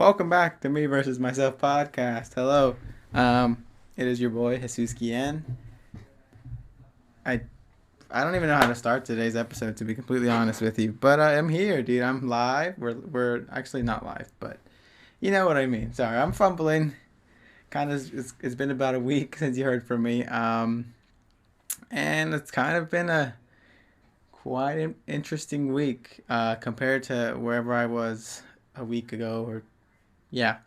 Welcome back to Me versus Myself podcast. Hello, it is your boy Jesus Guillen. I I don't even know how to start today's episode, to be completely honest with you, but I am here, dude. I'm live. We're actually not live, but you know what I mean. Sorry, I'm fumbling. Kind of, it's been about a week since you heard from me, and it's kind of been a quite an interesting week compared to wherever I was a week ago, or yeah,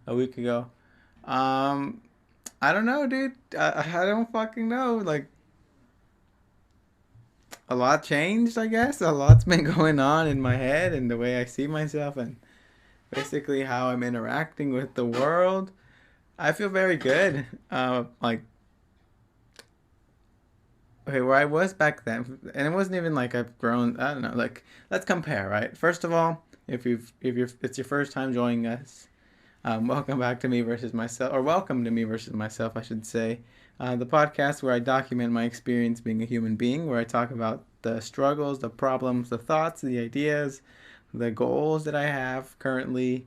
a week ago. Um, I don't know, dude. I don't fucking know. Like, a lot changed, I guess. A lot's been going on in my head and the way I see myself and basically how I'm interacting with the world. I feel very good. Okay, where I was back then, and it wasn't even like I've grown. I don't know. Like, let's compare, right? First of all, if it's your first time joining us, welcome back to Me versus Myself, or welcome to Me versus Myself, I should say. The podcast where I document my experience being a human being, where I talk about the struggles, the problems, the thoughts, the ideas, the goals that I have currently,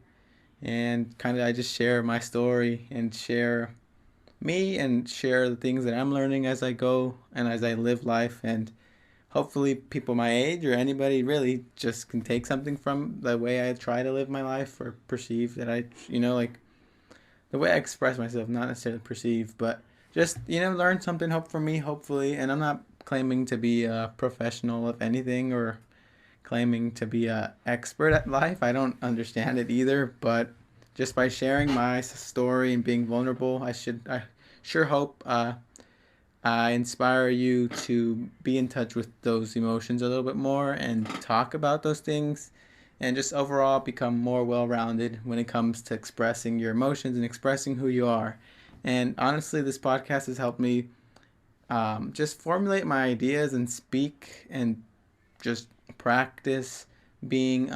and kind of I just share my story and share me and share the things that I'm learning as I go and as I live life. And hopefully, people my age or anybody really just can take something from the way I try to live my life or perceive that like the way I express myself, not necessarily perceive, but just, learn something, hope for me, hopefully. And I'm not claiming to be a professional of anything or claiming to be a expert at life. I don't understand it either, but just by sharing my story and being vulnerable, I sure hope I inspire you to be in touch with those emotions a little bit more and talk about those things and just overall become more well rounded when it comes to expressing your emotions and expressing who you are. And honestly, this podcast has helped me just formulate my ideas and speak and just practice being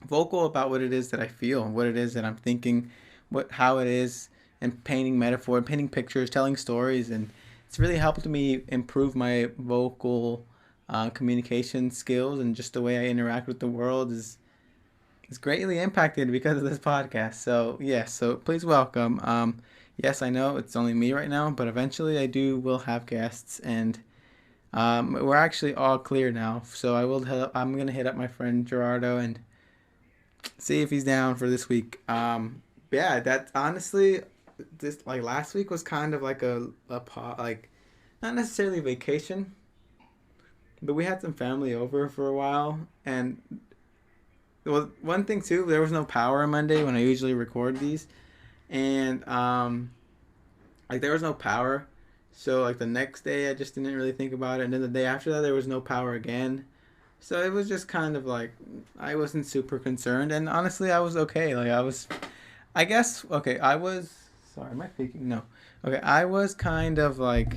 vocal about what it is that I feel, what it is that I'm thinking, how it is, and painting metaphor, painting pictures, telling stories, and it's really helped me improve my vocal communication skills and just the way I interact with the world is greatly impacted because of this podcast. So yes, so please welcome. Yes, I know it's only me right now, but eventually I do will have guests, and we're actually all clear now. So I'm gonna hit up my friend Gerardo and see if he's down for this week. Yeah, that honestly, this like last week was kind of like like not necessarily vacation, but we had some family over for a while, and well, one thing too, there was no power on Monday when I usually record these, and like there was no power, so like the next day I just didn't really think about it, and then the day after that there was no power again. So it was just kind of like I wasn't super concerned, and honestly, I was okay. I guess, okay. I was sorry. Am I faking? No. Okay, I was kind of like,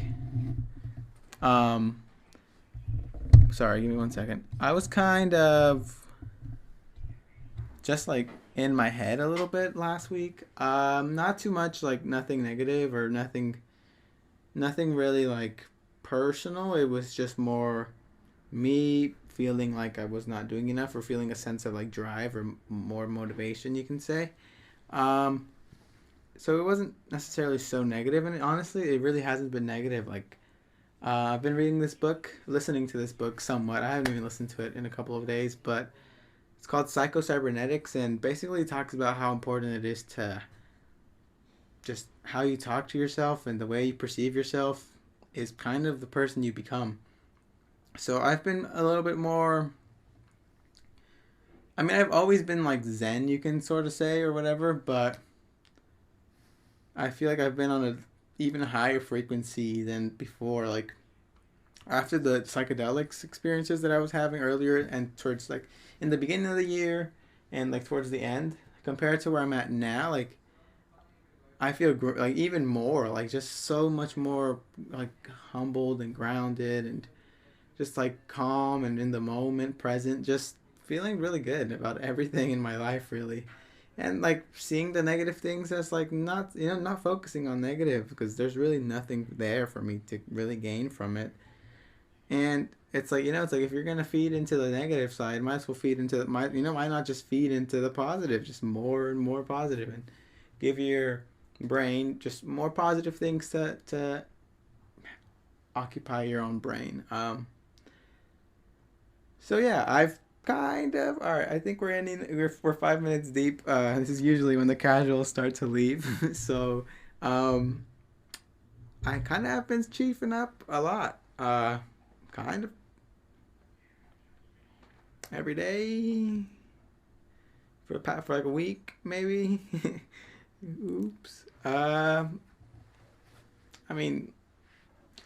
um, sorry. Give me 1 second. I was kind of just like in my head a little bit last week. Not too much, like nothing negative or nothing really like personal. It was just more me feeling like I was not doing enough or feeling a sense of like drive or more motivation, you can say. Um, so it wasn't necessarily so negative, and honestly, it really hasn't been negative. Like, I've been reading this book, listening to this book somewhat. I haven't even listened to it in a couple of days, but it's called Psycho-Cybernetics, and basically it talks about how important it is to just how you talk to yourself and the way you perceive yourself is kind of the person you become. So I've been a little bit more. I mean, I've always been like Zen, you can sort of say, or whatever, but I feel like I've been on a even higher frequency than before. Like after the psychedelics experiences that I was having earlier, and towards like in the beginning of the year, and like towards the end, compared to where I'm at now, like I feel like even more, like just so much more like humbled and grounded, and just like calm and in the moment, present, just feeling really good about everything in my life, really. And like seeing the negative things as like not focusing on negative because there's really nothing there for me to really gain from it. And it's like, it's like if you're gonna feed into the negative side, might as well feed into why not just feed into the positive, just more and more positive, and give your brain just more positive things to occupy your own brain. So yeah, I've kind of all right. I think we're ending. We're 5 minutes deep. This is usually when the casuals start to leave. So, um, I kind of have been chiefing up a lot. Kind of every day for like a week maybe. Oops. I mean,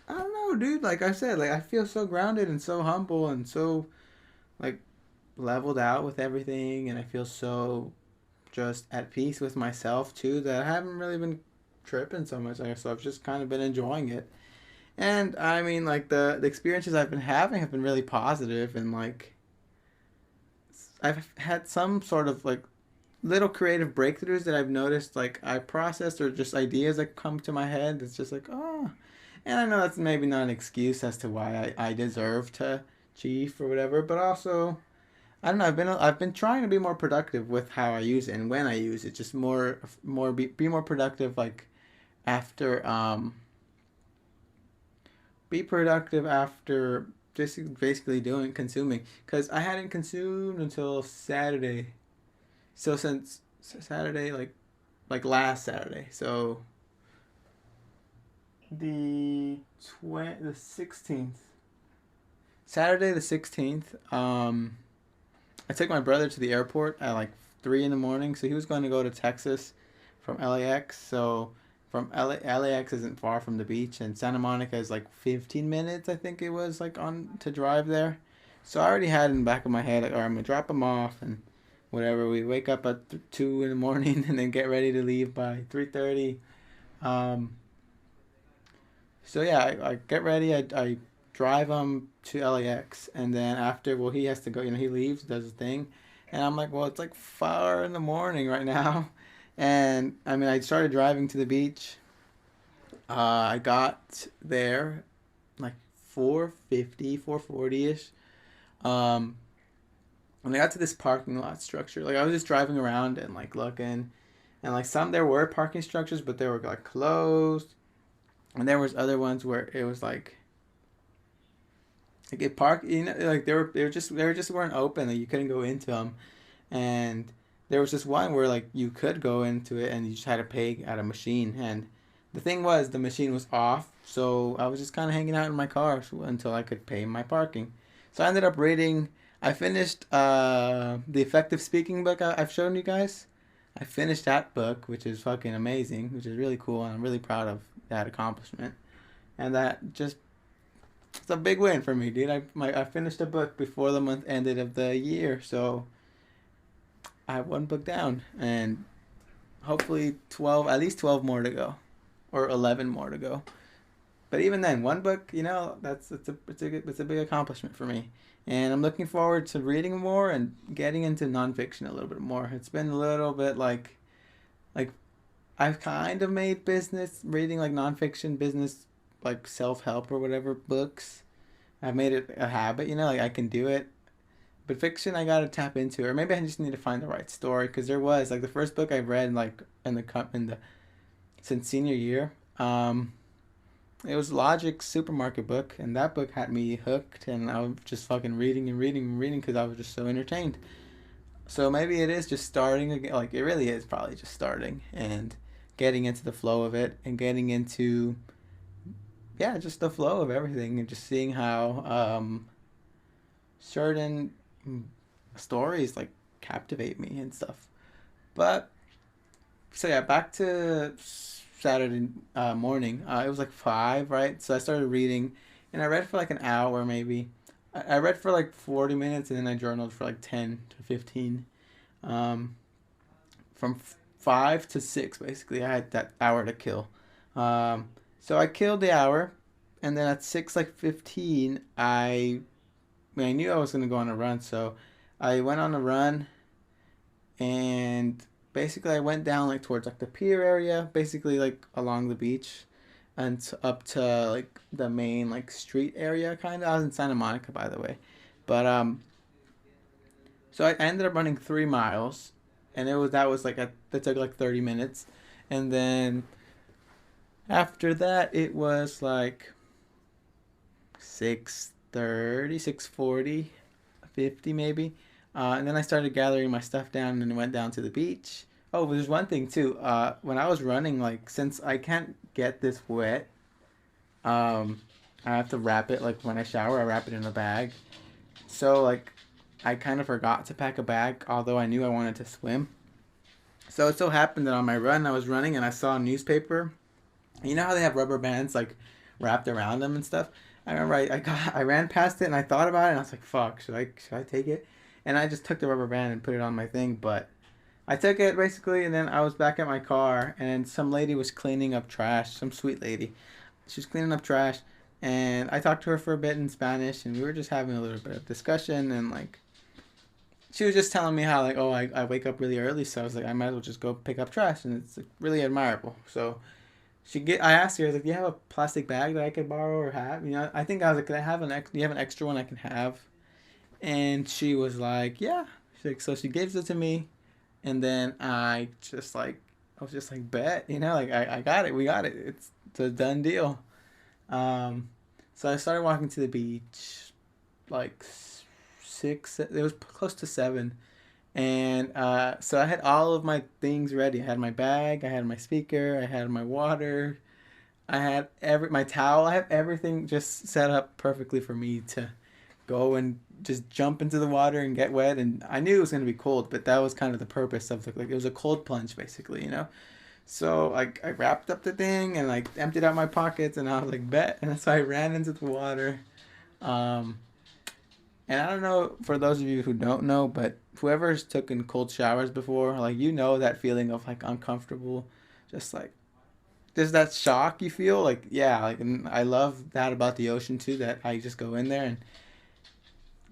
I don't know, dude. Like I said, like I feel so grounded and so humble and so like leveled out with everything, and I feel so just at peace with myself too that I haven't really been tripping so much. So I've just kind of been enjoying it. And I mean, like the experiences I've been having have been really positive, and like I've had some sort of like little creative breakthroughs that I've noticed like I processed, or just ideas that come to my head. It's just like, oh, and I know that's maybe not an excuse as to why I deserve to chief or whatever, but also I don't know. I've been trying to be more productive with how I use it and when I use it. Just be more productive. Like after be productive after just basically doing consuming, because I hadn't consumed until Saturday. So since Saturday, like last Saturday. So the 16th. Saturday the 16th. I took my brother to the airport at like 3 in the morning. So he was going to go to Texas from LAX. So from LAX isn't far from the beach, and Santa Monica is like 15 minutes. I think it was like on to drive there. So I already had in the back of my head, like, all right, I'm gonna drop him off and whatever. We wake up at 2 in the morning and then get ready to leave by 3:30. Um, so yeah, I get ready. I drive him to LAX, and then after, well, he has to go. He leaves, does his thing, and I'm like, well, it's like 4 in the morning right now, and I mean, I started driving to the beach. I got there like 4:50, 4:40 ish. Um, when I got to this parking lot structure, like I was just driving around and like looking, and like some there were parking structures, but they were like closed, and there was other ones where it was like it park, like they were just weren't open. Like you couldn't go into them, and there was just one where like you could go into it and you just had to pay at a machine. And the thing was, the machine was off, so I was just kind of hanging out in my car until I could pay my parking. So I ended up reading. I finished the effective speaking book I've shown you guys. I finished that book, which is fucking amazing, which is really cool, and I'm really proud of that accomplishment. And that just it's a big win for me, dude. I finished a book before the month ended of the year, so I have one book down, and hopefully 12, at least 12 more to go, or 11 more to go. But even then, one book, that's it's a big accomplishment for me, and I'm looking forward to reading more and getting into nonfiction a little bit more. It's been a little bit like I've kind of made business reading like nonfiction business, like self help or whatever books. I've made it a habit, like I can do it. But fiction, I gotta tap into, or maybe I just need to find the right story. Because there was like the first book I read like in the since senior year. It was Logic's supermarket book, and that book had me hooked, and I was just fucking reading and reading and reading because I was just so entertained. So maybe it is just starting again. Like it really is probably just starting and getting into the flow of it, and getting into, yeah, just the flow of everything, and just seeing how certain stories like captivate me and stuff. But so yeah, back to Saturday morning. It was like 5, right? So I started reading, and I read for like an hour maybe. I read for like 40 minutes, and then I journaled for like 10 to 15. Um, from 5 to 6, basically, I had that hour to kill. So I killed the hour, and then at 6 like 15, I knew I was gonna go on a run, so I went on a run, and basically I went down like towards like the pier area, basically like along the beach, and up to like the main like street area kind of. I was in Santa Monica, by the way, but so I ended up running 3 miles, and it was that was like that took like 30 minutes, and then after that it was like 6:30, 6:40, 50 maybe. And then I started gathering my stuff down and went down to the beach. Oh, but there's one thing too. When I was running, like since I can't get this wet, um, I have to wrap it. Like when I shower, I wrap it in a bag. So like, I kind of forgot to pack a bag, although I knew I wanted to swim. So it so happened that on my run, I was running and I saw a newspaper. You know how they have rubber bands like wrapped around them and stuff. I remember I ran past it and I thought about it and I was like, "Fuck, should I take it?" And I just took the rubber band and put it on my thing. But I took it basically, and then I was back at my car, and some lady was cleaning up trash. Some sweet lady, she was cleaning up trash, and I talked to her for a bit in Spanish, and we were just having a little bit of discussion, and like she was just telling me how like, oh, I wake up really early, so I was like, I might as well just go pick up trash, and it's like, really admirable. So I asked her, I was like, do you have a plastic bag that I could borrow or have? You know, I think I was like, could I have do you have an extra one I can have? And she was like, yeah. She's like, so she gives it to me, and then I was just like, bet, you know, like I got it, we got it, it's a done deal. Um, so I started walking to the beach, like six. It was close to 7, and so I had all of my things ready. I had my bag, I had my speaker, I had my water, I had my towel. I have everything just set up perfectly for me to go and just jump into the water and get wet. And I knew it was gonna be cold, but that was kind of the purpose of like it was a cold plunge basically, you know. So like I wrapped up the thing and like emptied out my pockets and I was like bet, and so I ran into the water. Um, and I don't know for those of you who don't know, but whoever's taken cold showers before, like you know that feeling of like uncomfortable, just like there's that shock you feel like yeah like and I love that about the ocean too, that I just go in there and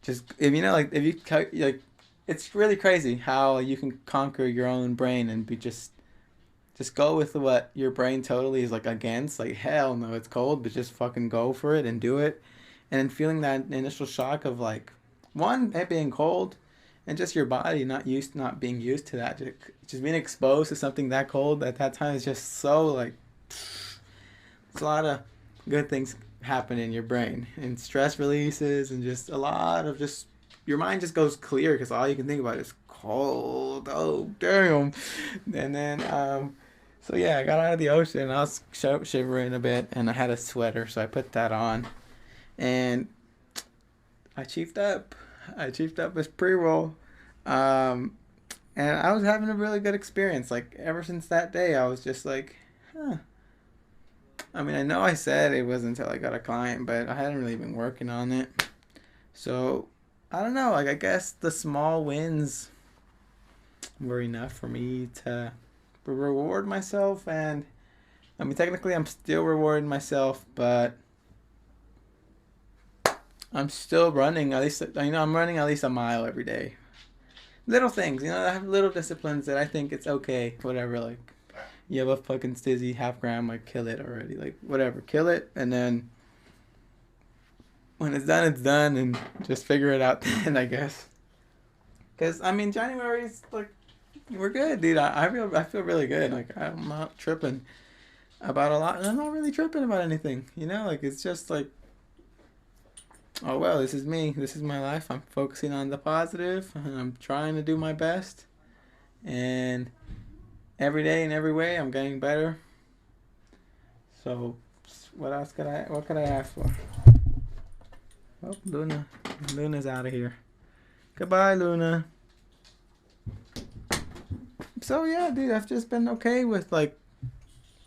just if you know like if you like it's really crazy how you can conquer your own brain and be just go with what your brain totally is like against, like hell no it's cold, but just fucking go for it and do it. And then feeling that initial shock of like one it being cold and just your body not being used to that, just being exposed to something that cold at that time is just so like it's a lot of good things happen in your brain and stress releases and just a lot of just your mind just goes clear because all you can think about is cold. Oh damn! And then so yeah, I got out of the ocean and I was shivering a bit and I had a sweater, so I put that on and I chiefed up. I chiefed up this pre roll. Um, and I was having a really good experience. Like ever since that day, I was just like, huh. I mean, I know I said it wasn't until I got a client, but I hadn't really been working on it. So I don't know. Like I guess the small wins were enough for me to reward myself, and I mean, technically, I'm still rewarding myself, but I'm still running at least. You know, I'm running at least a mile every day. Little things, you know. I have little disciplines that I think it's okay. Whatever, like you have a fucking stizzy half gram, like kill it already. Like whatever, kill it, and then when it's done, and just figure it out then, I guess. Cause I mean, January's like we're good, dude. I feel really good. Like I'm not tripping about a lot, and I'm not really tripping about anything. You know, like it's just like, oh well, this is me. This is my life. I'm focusing on the positive, and I'm trying to do my best. And every day in every way, I'm getting better. So, what else could I? What could I ask for? Oh, Luna, Luna's out of here. Goodbye, Luna. So yeah, dude, I've just been okay with like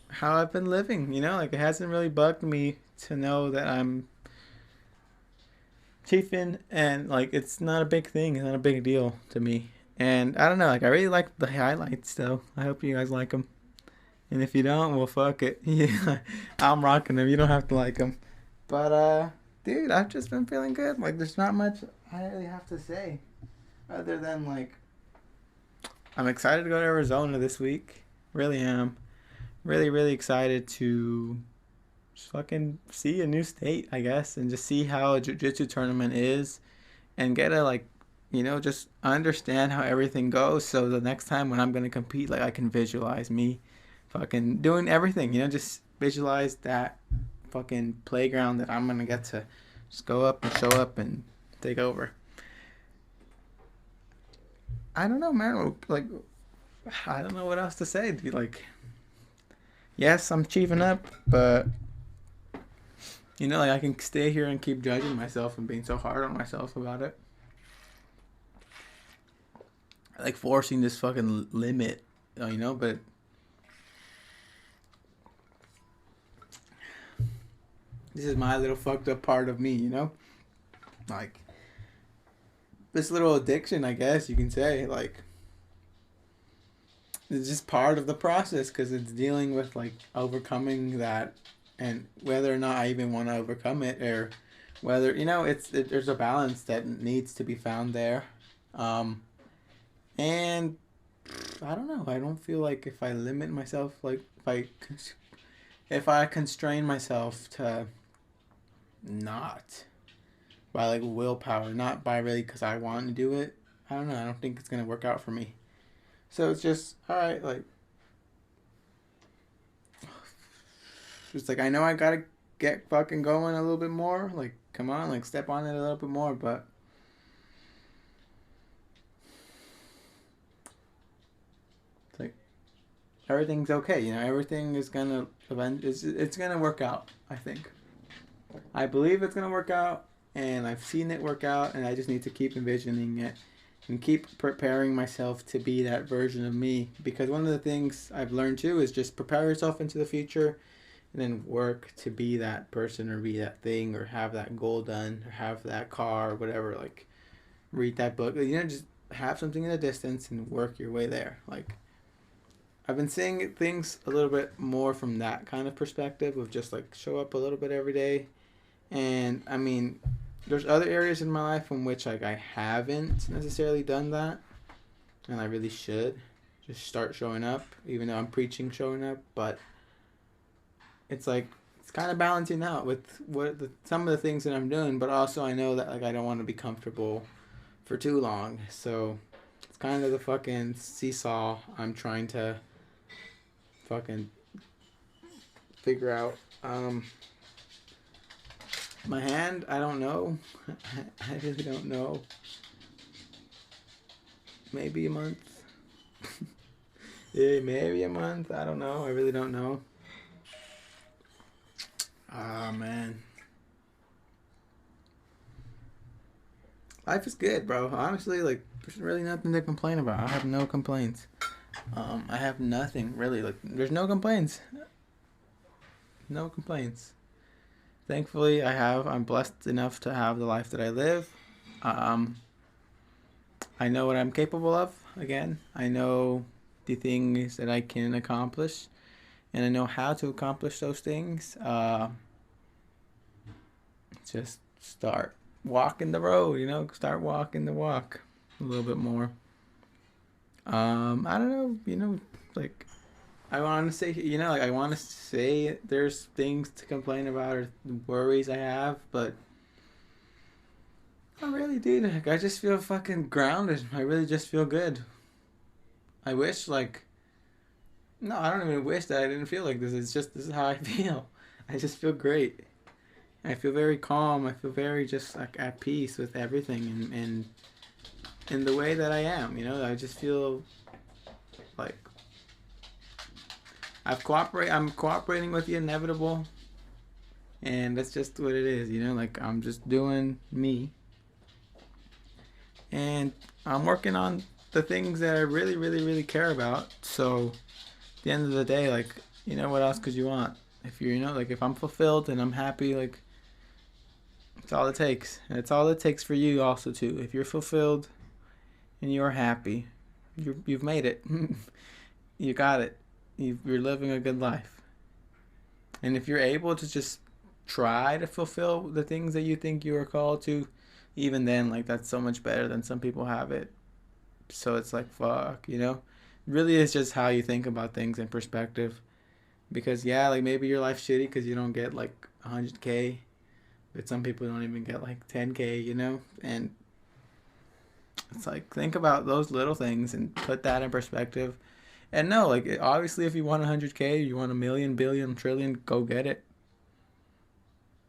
how I've been living. You know, like it hasn't really bugged me to know that I'm chiefing, and like it's not a big thing. It's not a big deal to me. And I don't know, like I really like the highlights though. I hope you guys like them. And if you don't, well, fuck it. Yeah, I'm rocking them. You don't have to like them. But dude, I've just been feeling good. Like there's not much I really have to say, other than like I'm excited to go to Arizona this week. Really am. Really, really excited to just fucking see a new state, I guess, and just see how a jiu-jitsu tournament is, and get a like, just understand how everything goes. So the next time when I'm gonna compete, like I can visualize me, fucking doing everything. Just visualize that fucking playground that I'm gonna get to just go up and show up and take over. I don't know, man. Like, I don't know what else to say. Like, yes, I'm chiefing up, but like I can stay here and keep judging myself and being so hard on myself about it. Like forcing this fucking limit, but this is my little fucked up part of me. Like this little addiction, I guess you can say, like it's just part of the process because it's dealing with like overcoming that, and whether or not I even want to overcome it, or whether there's a balance that needs to be found there, and I don't know. I don't feel like if I limit myself, like if I constrain myself to not by like willpower, not by really because I want to do it. I don't know. I don't think it's gonna work out for me. So it's just all right. Like it's like I know I gotta get fucking going a little bit more. Like come on, like step on it a little bit more, but it's like everything's okay. Everything is gonna it's gonna work out. I think. I believe it's gonna work out, and I've seen it work out, and I just need to keep envisioning it and keep preparing myself to be that version of me. Because one of the things I've learned too is just prepare yourself into the future, and then work to be that person or be that thing or have that goal done or have that car or whatever. Like read that book. Just have something in the distance and work your way there. Like I've been seeing things a little bit more from that kind of perspective of just like show up a little bit every day. And I mean, there's other areas in my life in which like I haven't necessarily done that, and I really should just start showing up, even though I'm preaching showing up. But it's like it's kind of balancing out with some of the things that I'm doing, but also I know that like I don't want to be comfortable for too long. So it's kind of the fucking seesaw I'm trying to fucking figure out. My hand, I don't know. I really don't know. Maybe a month. Yeah, maybe a month. I don't know. I really don't know. Ah, man. Life is good, bro. Honestly, like, there's really nothing to complain about. I have no complaints. I have nothing, really. Like, there's no complaints. No complaints. Thankfully, I'm blessed enough to have the life that I live. I know what I'm capable of, again. I know the things that I can accomplish, and I know how to accomplish those things. Just start walking the road, start walking the walk a little bit more. I don't know, like I want to say, like I want to say there's things to complain about or worries I have, but I really do. Like, I just feel fucking grounded. I really just feel good. I wish, like, no, I don't even wish that I didn't feel like this. It's just, this is how I feel. I just feel great. I feel very calm. I feel very just like at peace with everything and in the way that I am. I just feel like I'm cooperating with the inevitable, and that's just what it is. Like I'm just doing me, and I'm working on the things that I really, really, really care about. So at the end of the day, like, what else could you want? If you're, like if I'm fulfilled and I'm happy, like it's all it takes. And it's all it takes for you also too. If you're fulfilled and you're happy, you've made it. You got it. You're living a good life. And if you're able to just try to fulfill the things that you think you are called to, even then, like that's so much better than some people have it. So it's like fuck, It really is just how you think about things in perspective. Because yeah, like maybe your life's shitty because you don't get like 100K, but some people don't even get like 10K, you know? And it's like think about those little things and put that in perspective. And no, like obviously if you want 100K, you want a million, billion, trillion, go get it.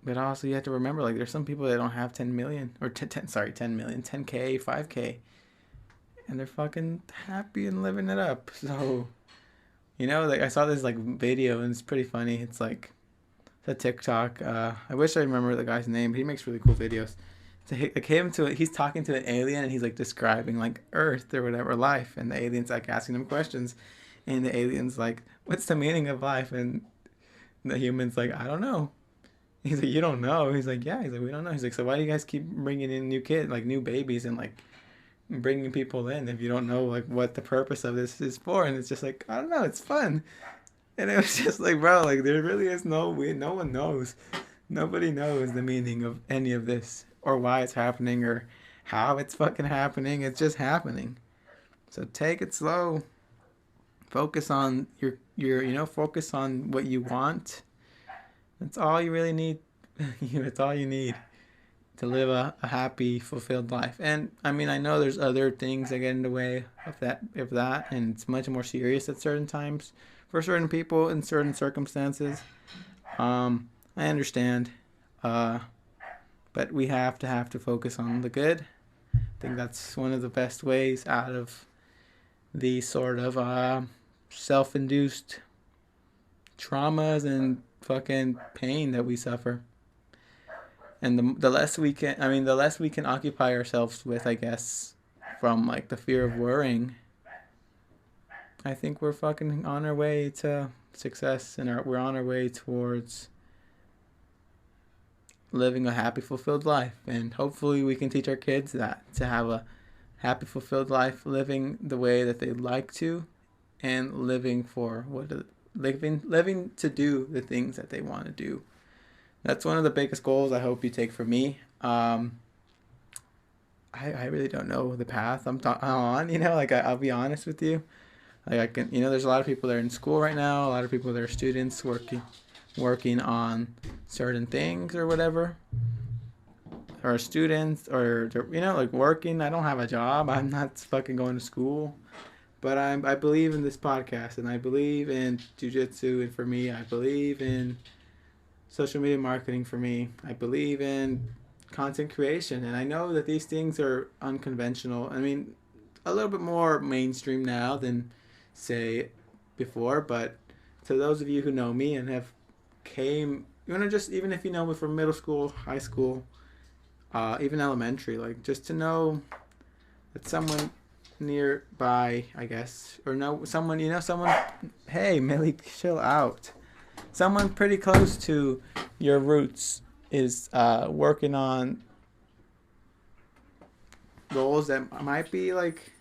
But also you have to remember like there's some people that don't have 10 million or 10 million, 10K, 5K, and they're fucking happy and living it up. So, you know, like I saw this like video and it's pretty funny. It's like it's a TikTok. I wish I remember the guy's name. But he makes really cool videos. So he's talking to an alien and he's like describing like Earth or whatever life, and the alien's like asking him questions, and the alien's like, "What's the meaning of life?" And the human's like, "I don't know." He's like, "You don't know?" He's like, "Yeah." He's like, "We don't know." He's like, "So why do you guys keep bringing in new kids, like new babies, and like bringing people in if you don't know like what the purpose of this is for?" And it's just like, I don't know, it's fun. And it was just like, bro, like there really is no one knows. Nobody knows the meaning of any of this or why it's happening or how it's fucking happening. It's just happening. So take it slow. Focus on focus on what you want. That's all you really need. That's all you need to live a happy, fulfilled life. And I mean, I know there's other things that get in the way of that, and it's much more serious at certain times for certain people in certain circumstances. I understand, uh, but we have to focus on the good. I think that's one of the best ways out of the sort of self-induced traumas and fucking pain that we suffer. And the less we can, I mean, the less we can occupy ourselves with, I guess, from like the fear of worrying, I think we're fucking on our way to success, and we're on our way towards living a happy, fulfilled life. And hopefully, we can teach our kids that to have a happy, fulfilled life, living the way that they like to, and living for living to do the things that they want to do. That's one of the biggest goals I hope you take from me. I really don't know the path I'm on. You know, like I'll be honest with you. Like I can, there's a lot of people that are in school right now. A lot of people that are students working on certain things or whatever, or students or like working. I don't have a job. I'm not fucking going to school, but I believe in this podcast, and I believe in jujitsu, and for me, I believe in social media marketing. For me, I believe in content creation, and I know that these things are unconventional. I mean, a little bit more mainstream now than say before, but to those of you who know me and have just even if you know me from middle school, high school, even elementary, like just to know that someone nearby, I guess, or know someone, someone, hey, Millie, chill out. Someone pretty close to your roots is working on goals that might be like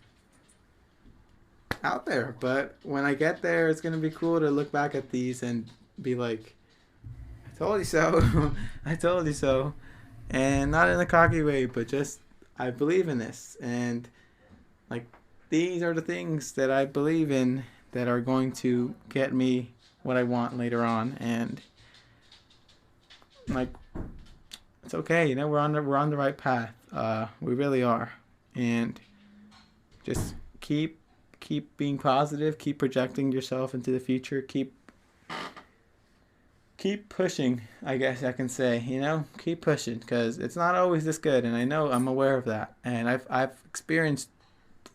out there, but when I get there, it's gonna be cool to look back at these and be like, "I told you so." I told you so, and not in a cocky way, but just I believe in this, and like these are the things that I believe in that are going to get me what I want later on, and like it's okay, we're on the right path. We really are, and just keep being positive, keep projecting yourself into the future, keep pushing, I guess I can say, keep pushing, because it's not always this good, and I know I'm aware of that, and I've experienced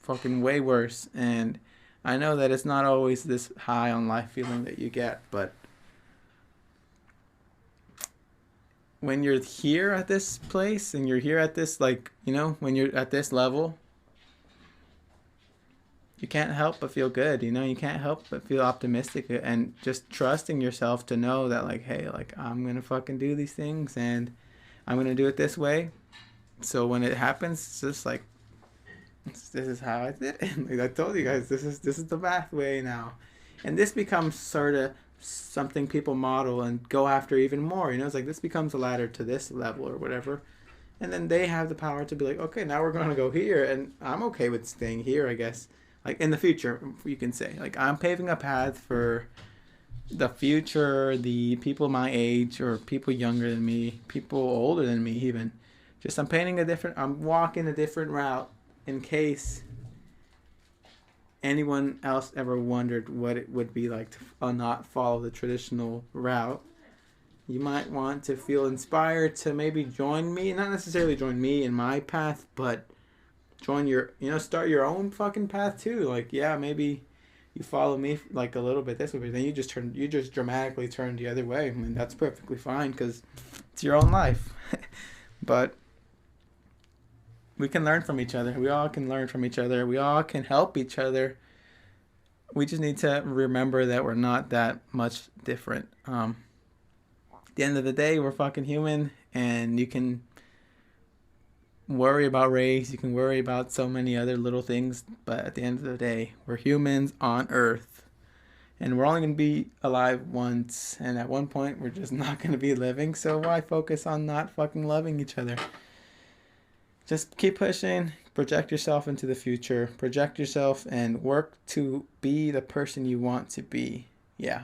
fucking way worse, and I know that it's not always this high on life feeling that you get, but when you're here at this place and you're here at this, like, when you're at this level, you can't help but feel good. You can't help but feel optimistic and just trusting yourself to know that, like, hey, like, I'm going to fucking do these things and I'm going to do it this way. So when it happens, it's just like, this is how I did it. Like I told you guys, this is the pathway now. And this becomes sort of something people model and go after even more. It's like this becomes a ladder to this level or whatever. And then they have the power to be like, okay, now we're going to go here. And I'm okay with staying here, I guess. Like in the future, you can say, like, I'm paving a path for the future, the people my age or people younger than me, people older than me even. Just I'm walking a different route in case anyone else ever wondered what it would be like to not follow the traditional route. You might want to feel inspired to maybe join me, not necessarily join me in my path, but join start your own fucking path too. Like, yeah, maybe you follow me like a little bit this way, but then you just dramatically turn the other way. I mean, that's perfectly fine because it's your own life. But we can learn from each other. We all can learn from each other. We all can help each other. We just need to remember that we're not that much different. At the end of the day, we're fucking human, and you can worry about race, you can worry about so many other little things, but at the end of the day, we're humans on Earth, and we're only going to be alive once, and at one point, we're just not going to be living, so why focus on not fucking loving each other? Just keep pushing, project yourself into the future, project yourself, and work to be the person you want to be. Yeah.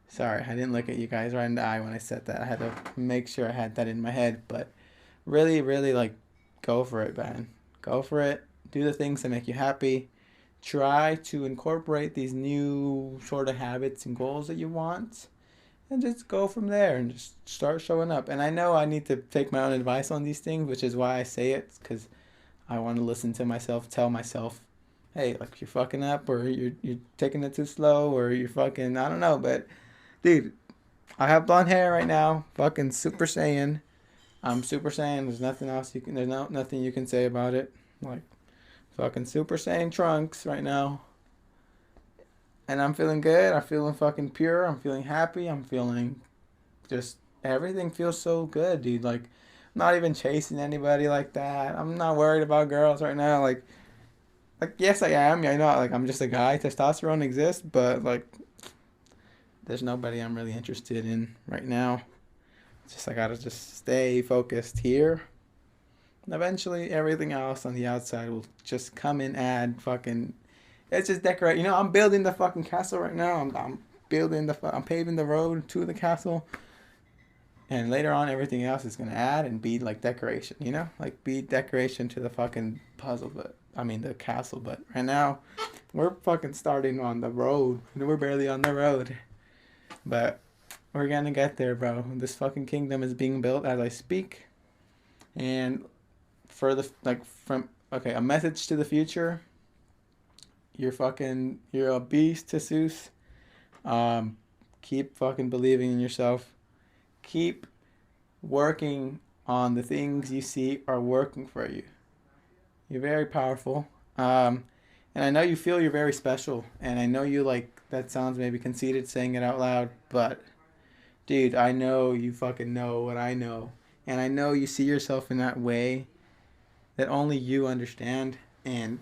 Sorry, I didn't look at you guys right in the eye when I said that. I had to make sure I had that in my head, but really, really, like, go for it, man. Go for it. Do the things that make you happy. Try to incorporate these new sort of habits and goals that you want. And just go from there and just start showing up. And I know I need to take my own advice on these things, which is why I say it. Because I want to listen to myself, tell myself, hey, like, you're fucking up, or you're taking it too slow, or you're fucking, I don't know. But, dude, I have blonde hair right now. Fucking Super Saiyan. I'm Super Saiyan. There's nothing else nothing you can say about it. Like, fucking Super Saiyan Trunks right now. And I'm feeling good. I'm feeling fucking pure. I'm feeling happy. I'm feeling just everything feels so good, dude. Like, I'm not even chasing anybody like that. I'm not worried about girls right now. Like yes, I am. Yeah, I know. Like, I'm just a guy. Testosterone exists, but like, there's nobody I'm really interested in right now. It's just I gotta just stay focused here. And eventually, everything else on the outside will just come and add fucking. It's just decorate. I'm building the fucking castle right now. I'm I'm paving the road to the castle. And later on, everything else is gonna add and be like decoration. Like be decoration to the fucking puzzle. But I mean the castle. But right now, we're fucking starting on the road. We're barely on the road. But we're gonna get there, bro. This fucking kingdom is being built as I speak. And for a message to the future. You're a beast, Jesus. Keep fucking believing in yourself. Keep working on the things you see are working for you. You're very powerful. And I know you feel you're very special. And I know that sounds maybe conceited saying it out loud. But, dude, I know you fucking know what I know. And I know you see yourself in that way that only you understand. And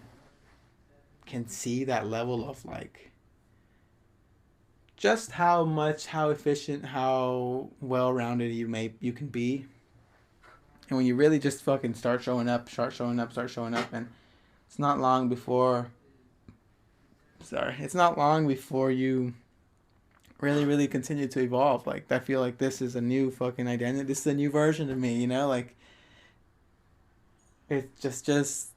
can see that level of just how efficient, how well-rounded you can be. And when you really just fucking start showing up, and it's not long before you really, really continue to evolve. Like, I feel like this is a new fucking identity. This is a new version of me, like, it's just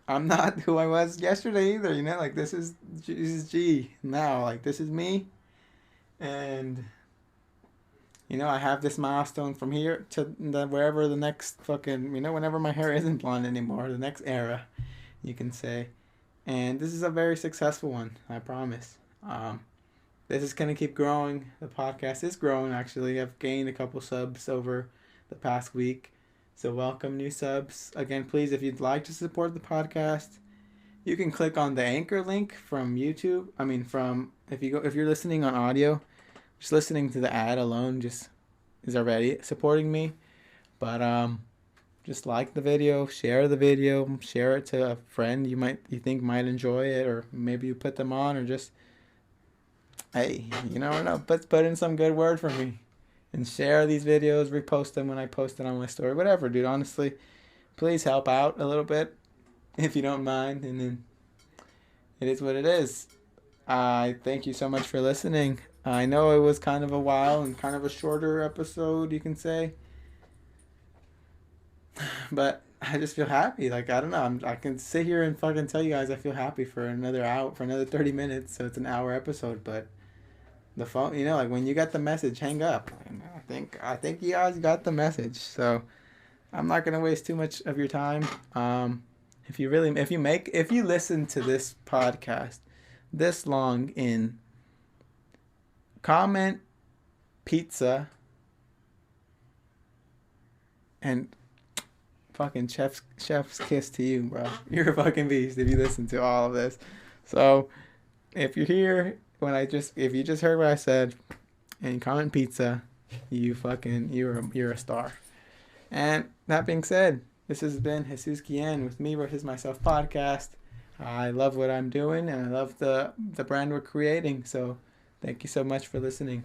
I'm not who I was yesterday either, like this is G now, like this is me. And I have this milestone from here to wherever the next fucking, whenever my hair isn't blonde anymore, the next era, you can say. And this is a very successful one, I promise. This is going to keep growing. The podcast is growing, actually. I've gained a couple subs over the past week. So welcome new subs. Again, please, if you'd like to support the podcast, you can click on the anchor link from YouTube. If you're listening on audio, just listening to the ad alone just is already supporting me. But just like the video, share it to a friend you think might enjoy it, or maybe you put them on, or just hey, or no, put in some good word for me. And share these videos, repost them when I post it on my story, whatever, dude. Honestly, please help out a little bit if you don't mind. And then it is what it is. I thank you so much for listening. I know it was kind of a while and kind of a shorter episode, you can say, but I just feel happy. Like I don't know, I can sit here and fucking tell you guys I feel happy for another hour, for another 30 minutes. So it's an hour episode, but the phone, like when you got the message, hang up. And I think you guys got the message. So I'm not gonna waste too much of your time. If you listen to this podcast this long in, comment pizza and fucking chef's kiss to you, bro. You're a fucking beast if you listen to all of this. So if you're here if you just heard what I said and comment pizza, you're a star. And that being said, this has been Jesus Guillen with Me versus Myself podcast. I love what I'm doing and I love the brand we're creating. So thank you so much for listening.